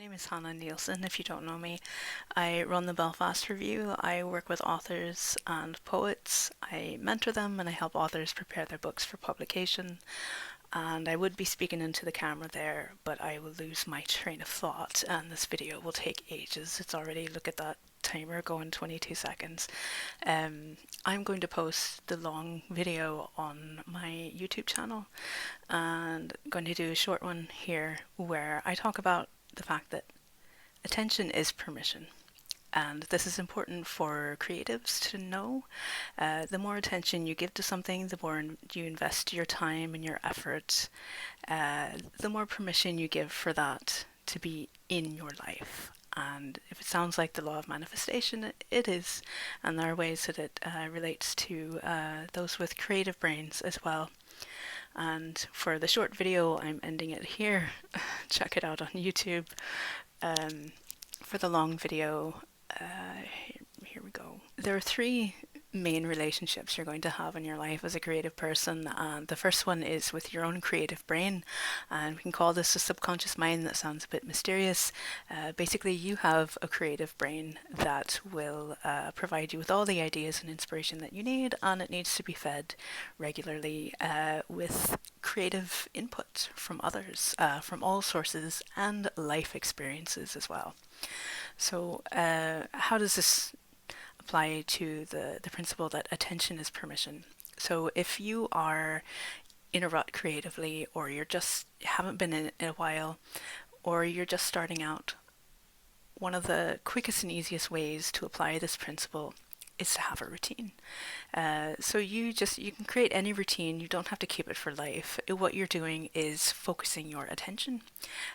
name is Hannah Nielsen, if you don't know me. I run the Belfast Review. I work with authors and poets. I mentor them and I help authors prepare their books for publication. And I would be speaking into the camera there, but I will lose my train of thought and this video will take ages. It's already, look at that timer going 22 seconds. I'm going to post the long video on my YouTube channel and I'm going to do a short one here where I talk about the fact that attention is permission. And this is important for creatives to know. The more attention you give to something, the more you invest your time and your effort, the more permission you give for that to be in your life. And if it sounds like the law of manifestation, it is. And there are ways that it relates to those with creative brains as well. And for the short video, I'm ending it here. Check it out on YouTube. For the long video, here we go. There are three main relationships you're going to have in your life as a creative person, and the first one is with your own creative brain, and we can call this a subconscious mind. That sounds a bit mysterious. Basically, you have a creative brain that will provide you with all the ideas and inspiration that you need, and it needs to be fed regularly with creative input from others, from all sources, and life experiences as well. So how does this apply to the principle that attention is permission? So if you are in a rut creatively, or you're just haven't been in it in a while, or you're just starting out, one of the quickest and easiest ways to apply this principle is to have a routine. So you can create any routine. You don't have to keep it for life. What you're doing is focusing your attention,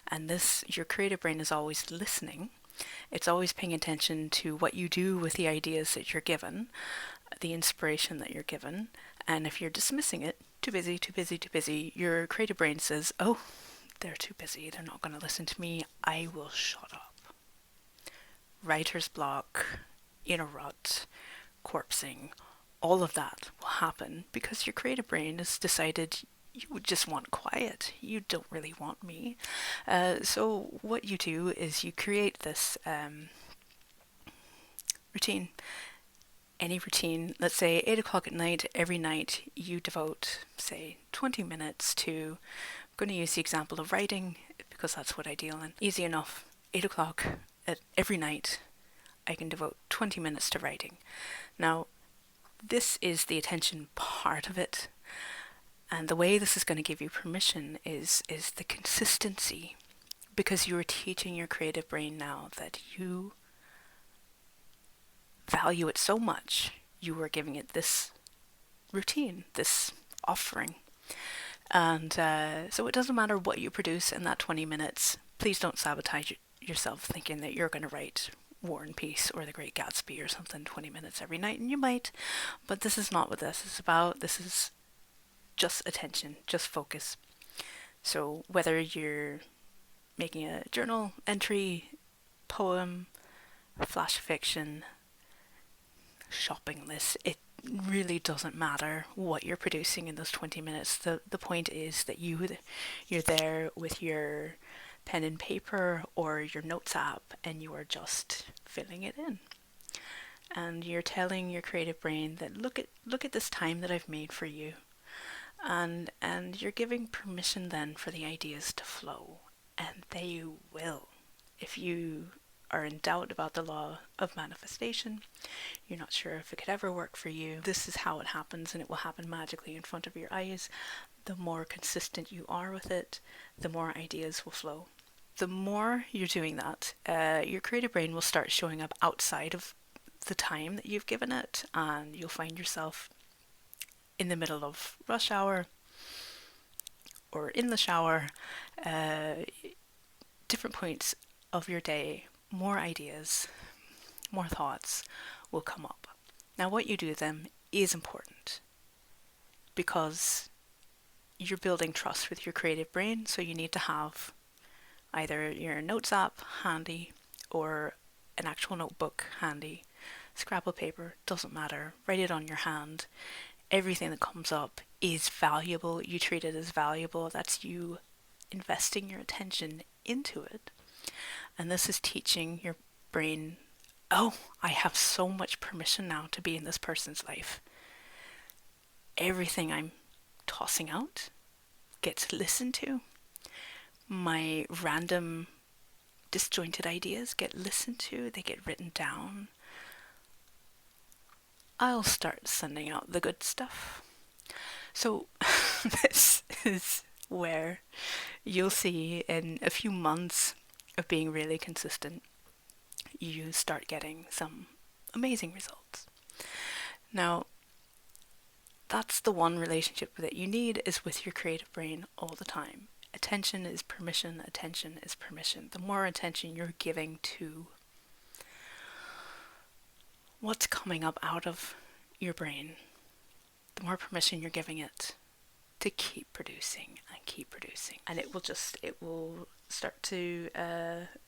and your creative brain is always listening. It's always paying attention to what you do with the ideas that you're given, the inspiration that you're given, and if you're dismissing it, too busy, too busy, too busy, your creative brain says, oh, they're too busy, they're not going to listen to me, I will shut up. Writer's block, in a rut, corpsing, all of that will happen because your creative brain has decided you just want quiet. You don't really want me. So what you do is you create this routine. Any routine, let's say 8 o'clock at night, every night you devote, say, 20 minutes to, I'm going to use the example of writing because that's what I deal in. Easy enough. 8 o'clock every night, I can devote 20 minutes to writing. Now, this is the attention part of it. And the way this is going to give you permission is the consistency, because you are teaching your creative brain now that you value it so much, you are giving it this routine, this offering. And so it doesn't matter what you produce in that 20 minutes. Please don't sabotage yourself thinking that you're going to write War and Peace or The Great Gatsby or something 20 minutes every night, and you might, but this is not what this is about. This is just attention, just focus. So whether you're making a journal entry, poem, flash fiction, shopping list, it really doesn't matter what you're producing in those 20 minutes. The point is that you're there with your pen and paper or your notes app, and you are just filling it in. And you're telling your creative brain that look at this time that I've made for you. And you're giving permission then for the ideas to flow, and they will. If you are in doubt about the law of manifestation, you're not sure if it could ever work for you, this is how it happens, and it will happen magically in front of your eyes. The more consistent you are with it, the more ideas will flow. The more you're doing that, your creative brain will start showing up outside of the time that you've given it, and you'll find yourself in the middle of rush hour or in the shower, different points of your day, more ideas, more thoughts will come up. Now what you do with them is important because you're building trust with your creative brain, so you need to have either your notes app handy or an actual notebook handy. Scrapple paper, doesn't matter, write it on your hand. Everything that comes up is valuable. You treat it as valuable. That's you investing your attention into it. And this is teaching your brain, oh, I have so much permission now to be in this person's life. Everything I'm tossing out gets listened to. My random disjointed ideas get listened to, they get written down. I'll start sending out the good stuff. So this is where you'll see in a few months of being really consistent, you start getting some amazing results. Now, that's the one relationship that you need, is with your creative brain all the time. Attention is permission, attention is permission. The more attention you're giving to what's coming up out of your brain, the more permission you're giving it to keep producing and keep producing. And it will start to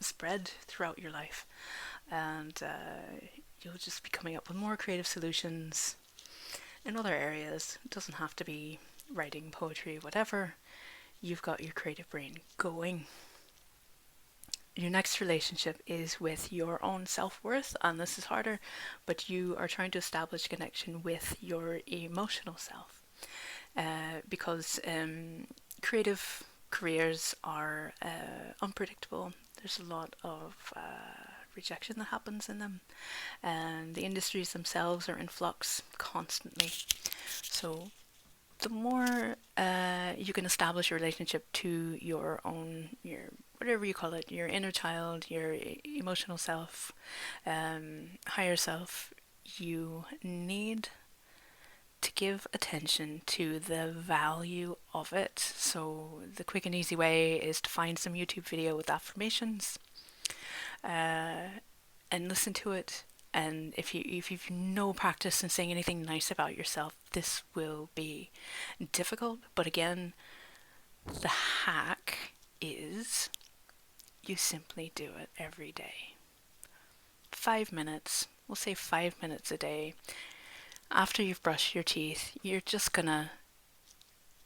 spread throughout your life. And you'll just be coming up with more creative solutions in other areas. It doesn't have to be writing, poetry, whatever. You've got your creative brain going. Your next relationship is with your own self-worth, and this is harder, but you are trying to establish a connection with your emotional self. Because creative careers are unpredictable. There's a lot of rejection that happens in them, and the industries themselves are in flux constantly. So the more you can establish a relationship to your own, your whatever you call it, your inner child, your emotional self, higher self, you need to give attention to the value of it. So the quick and easy way is to find some YouTube video with affirmations and listen to it. And if you've no practice in saying anything nice about yourself, this will be difficult. But again, the hack is you simply do it every day. 5 minutes, we'll say 5 minutes a day. After you've brushed your teeth, you're just gonna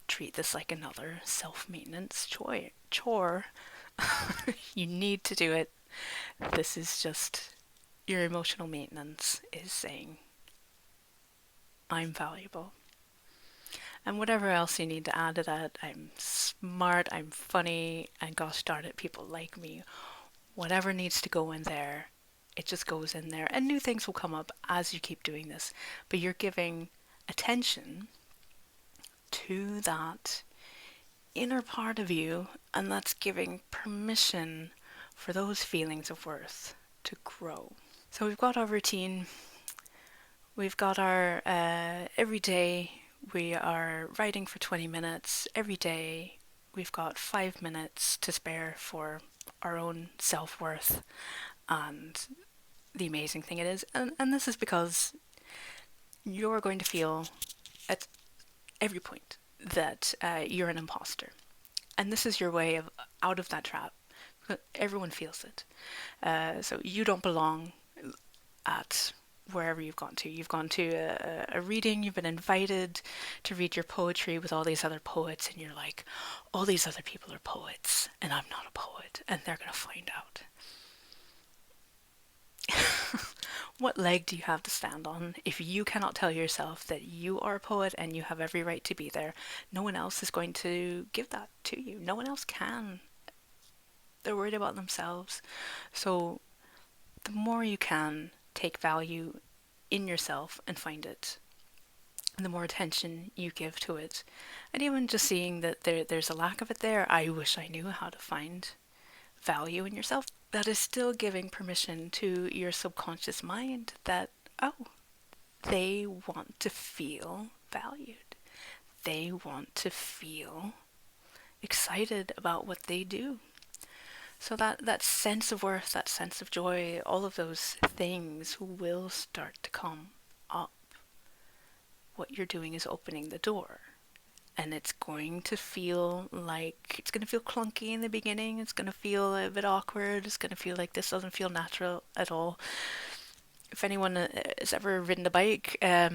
treat this like another self-maintenance chore. You need to do it. This is just your emotional maintenance, is saying, I'm valuable. And whatever else you need to add to that, I'm smart, I'm funny, and gosh darn it, people like me. Whatever needs to go in there, it just goes in there. And new things will come up as you keep doing this. But you're giving attention to that inner part of you, and that's giving permission for those feelings of worth to grow. So we've got our routine, we've got our every day we are writing for 20 minutes. Every day we've got 5 minutes to spare for our own self-worth and the amazing thing it is. And this is because you're going to feel at every point that you're an imposter. And this is your way of out of that trap. Everyone feels it. So you don't belong at wherever you've gone to. You've gone to a reading, you've been invited to read your poetry with all these other poets, and you're like, all these other people are poets, and I'm not a poet, and they're going to find out. What leg do you have to stand on? If you cannot tell yourself that you are a poet and you have every right to be there, no one else is going to give that to you. No one else can. They're worried about themselves. So the more you can take value in yourself and find it, and the more attention you give to it, and even just seeing that there's a lack of it there, I wish I knew how to find value in yourself. That is still giving permission to your subconscious mind that, oh, they want to feel valued. They want to feel excited about what they do. So that sense of worth, that sense of joy, all of those things will start to come up. What you're doing is opening the door. And it's going to feel clunky in the beginning. It's going to feel a bit awkward. It's going to feel like this doesn't feel natural at all. If anyone has ever ridden a bike, how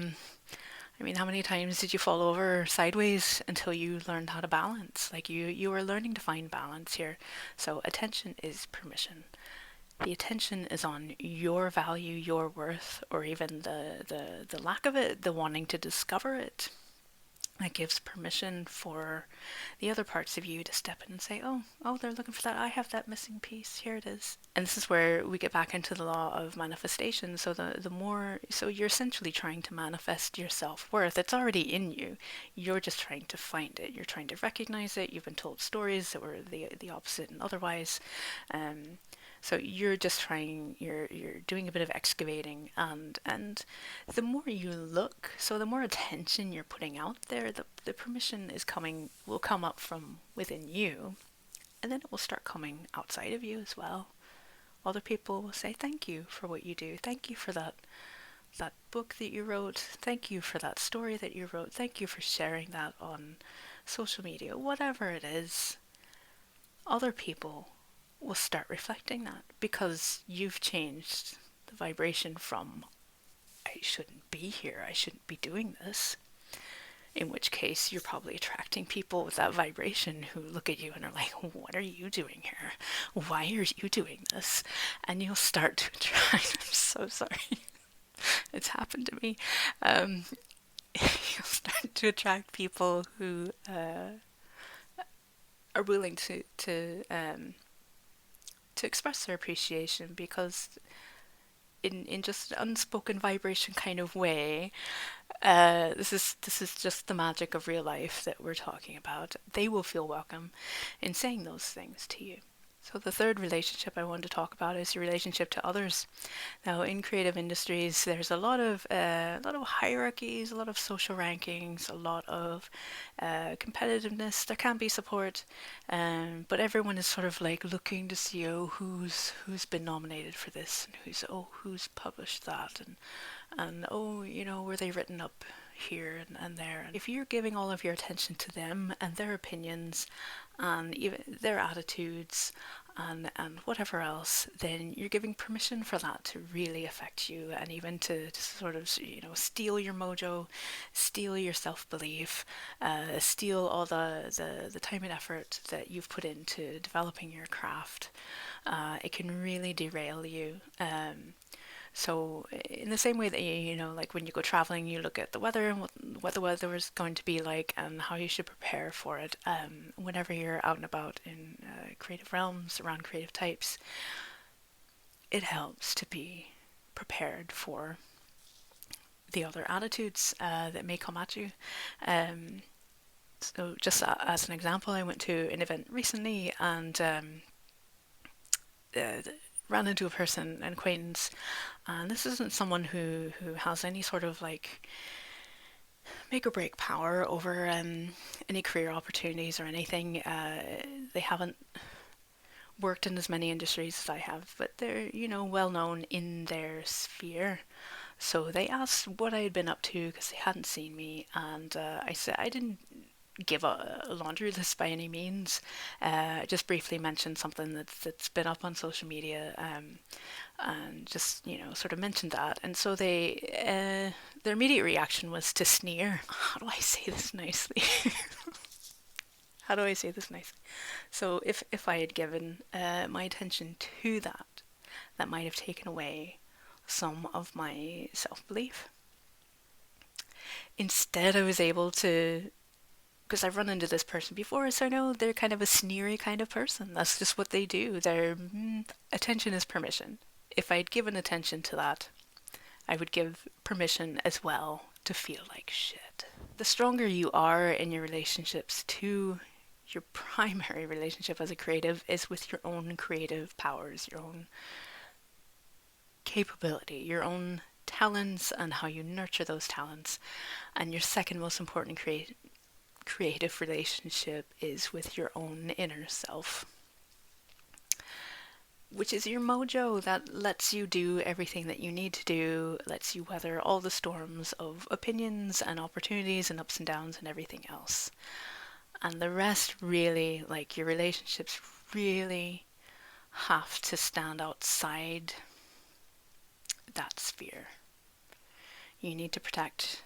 many times did you fall over sideways until you learned how to balance? Like you were learning to find balance here. So attention is permission. The attention is on your value, your worth, or even the lack of it, the wanting to discover it. It gives permission for the other parts of you to step in and say, oh, they're looking for that. I have that missing piece. Here it is. And this is where we get back into the law of manifestation. So so you're essentially trying to manifest your self-worth. It's already in you. You're just trying to find it. You're trying to recognize it. You've been told stories that were the opposite and otherwise. So you're just trying, you're doing a bit of excavating, and the more you look, so the more attention you're putting out there, the permission will come up from within you, and then it will start coming outside of you as well. Other people will say thank you for what you do. Thank you for that book that you wrote. Thank you for that story that you wrote. Thank you for sharing that on social media. Whatever it is, other people will start reflecting that because you've changed the vibration from I shouldn't be here, I shouldn't be doing this. In which case, you're probably attracting people with that vibration who look at you and are like, what are you doing here? Why are you doing this? And you'll start to attract, I'm so sorry, it's happened to me. You'll start to attract people who are willing to express their appreciation because in just an unspoken vibration kind of way, this is just the magic of real life that we're talking about. They will feel welcome in saying those things to you. So the third relationship I wanted to talk about is your relationship to others. Now, in creative industries, there's a lot of hierarchies, a lot of social rankings, a lot of competitiveness. There can be support, but everyone is sort of like looking to see who's been nominated for this and who's published that and were they written up here and there. And if you're giving all of your attention to them and their opinions and even their attitudes and whatever else, then you're giving permission for that to really affect you and even to sort of steal your mojo, steal your self-belief, steal all the time and effort that you've put into developing your craft. It can really derail you. So in the same way that like when you go traveling, you look at the weather and what the weather is going to be like and how you should prepare for it. Whenever you're out and about in creative realms, around creative types, it helps to be prepared for the other attitudes that may come at you. So just as an example, I went to an event recently and ran into a person, an acquaintance, and this isn't someone who has any sort of like make or break power over any career opportunities or anything. They haven't worked in as many industries as I have, but they're well known in their sphere. So they asked what I had been up to because they hadn't seen me, and I said I didn't give a laundry list by any means. Just briefly mentioned something that's been up on social media, and just sort of mentioned that. And so their immediate reaction was to sneer. How do I say this nicely? How do I say this nicely? So if I had given my attention to that might have taken away some of my self-belief. Instead, I was able to, because I've run into this person before, so I know they're kind of a sneery kind of person. That's just what they do. Their attention is permission. If I'd given attention to that, I would give permission as well to feel like shit. The stronger you are in your relationships to your primary relationship as a creative is with your own creative powers, your own capability, your own talents and how you nurture those talents. And your second most important creative relationship is with your own inner self, which is your mojo that lets you do everything that you need to do, lets you weather all the storms of opinions and opportunities and ups and downs and everything else. And the rest really, like your relationships really have to stand outside that sphere. You need to protect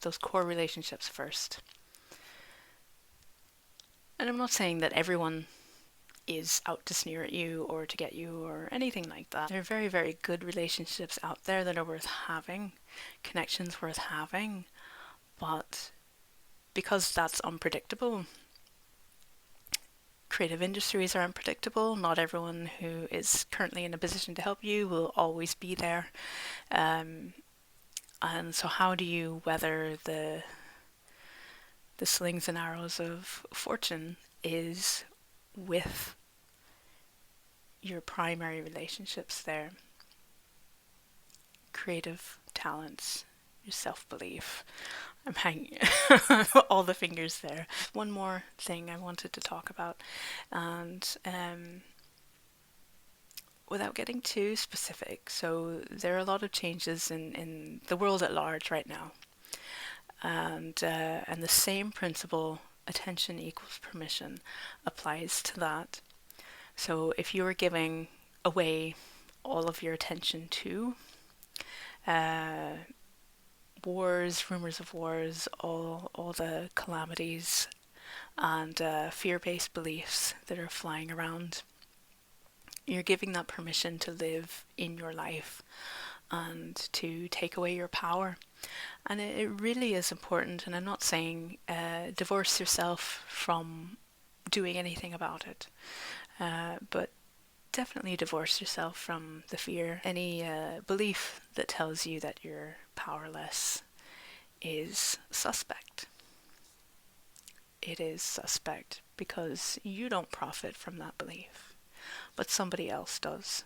those core relationships first. And I'm not saying that everyone is out to sneer at you or to get you or anything like that. There are very, very good relationships out there that are worth having, connections worth having, but because that's unpredictable, creative industries are unpredictable. Not everyone who is currently in a position to help you will always be there. And so how do you weather the slings and arrows of fortune is with your primary relationships there. Creative talents, your self-belief. I'm hanging all the fingers there. One more thing I wanted to talk about, and without getting too specific, so there are a lot of changes in the world at large right now. And the same principle, attention equals permission, applies to that. So if you are giving away all of your attention to wars, rumors of wars, all the calamities and fear-based beliefs that are flying around, you're giving that permission to live in your life and to take away your power. And it really is important, and I'm not saying divorce yourself from doing anything about it, but definitely divorce yourself from the fear. Any belief that tells you that you're powerless is suspect. It is suspect because you don't profit from that belief, but somebody else does.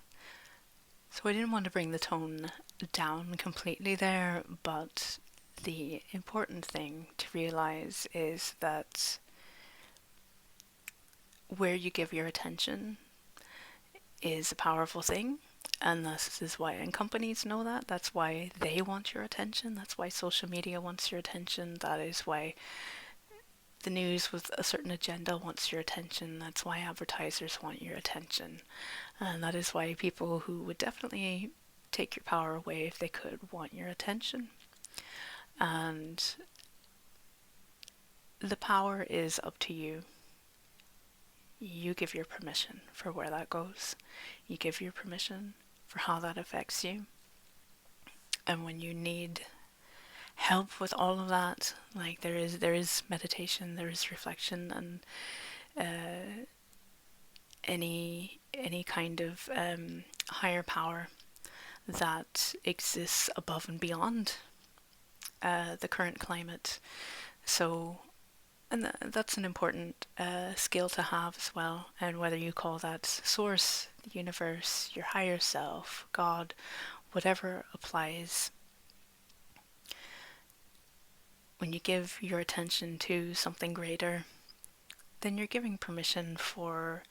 So I didn't want to bring the tone down completely there, but the important thing to realize is that where you give your attention is a powerful thing, and this is why, and companies know that, that's why they want your attention, that's why social media wants your attention, that is why the news with a certain agenda wants your attention, that's why advertisers want your attention, and that is why people who would definitely take your power away if they could want your attention. And the power is up to you. You give your permission for where that goes. You give your permission for how that affects you. And when you need help with all of that, like there is meditation, there is reflection, and any kind of higher power that exists above and beyond the current climate. So, and that's an important skill to have as well. And whether you call that source, the universe, your higher self, God, whatever applies. When you give your attention to something greater, then you're giving permission for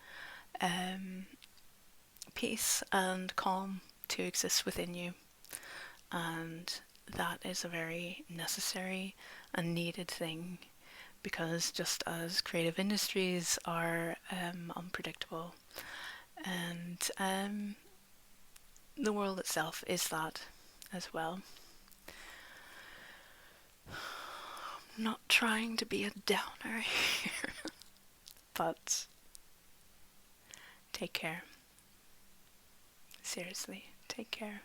peace and calm to exist within you. And that is a very necessary and needed thing, because just as creative industries are unpredictable, and the world itself is that as well. I'm not trying to be a downer here, but take care. Seriously, take care.